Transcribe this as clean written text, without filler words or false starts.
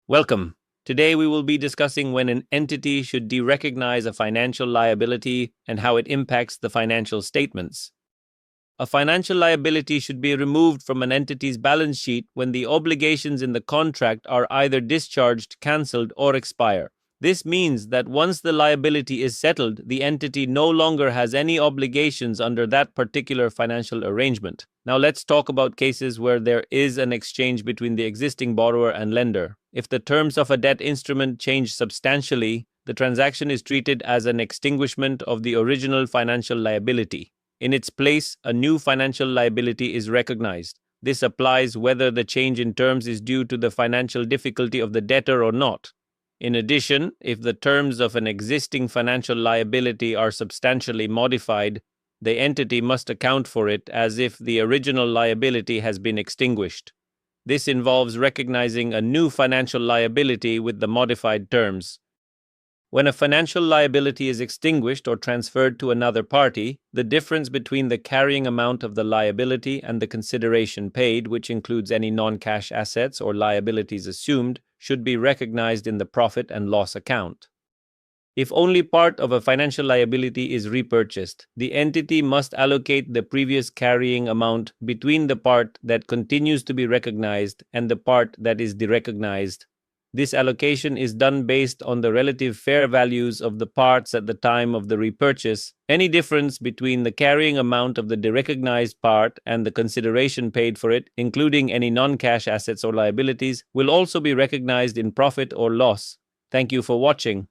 Welcome. Today we will be discussing when an entity should derecognize a financial liability and how it impacts the financial statements. A financial liability should be removed from an entity's balance sheet when the obligations in the contract are either discharged, cancelled, or expire. This means that once the liability is settled, the entity no longer has any obligations under that particular financial arrangement. Now let's talk about cases where there is an exchange between the existing borrower and lender. If the terms of a debt instrument change substantially, the transaction is treated as an extinguishment of the original financial liability. In its place, a new financial liability is recognized. This applies whether the change in terms is due to the financial difficulty of the debtor or not. In addition, if the terms of an existing financial liability are substantially modified, the entity must account for it as if the original liability has been extinguished. This involves recognizing a new financial liability with the modified terms. When a financial liability is extinguished or transferred to another party, the difference between the carrying amount of the liability and the consideration paid, which includes any non-cash assets or liabilities assumed, should be recognized in the profit and loss account. If only part of a financial liability is repurchased, the entity must allocate the previous carrying amount between the part that continues to be recognized and the part that is derecognized. This allocation is done based on the relative fair values of the parts at the time of the repurchase. Any difference between the carrying amount of the derecognized part and the consideration paid for it, including any non-cash assets or liabilities, will also be recognized in profit or loss. Thank you for watching.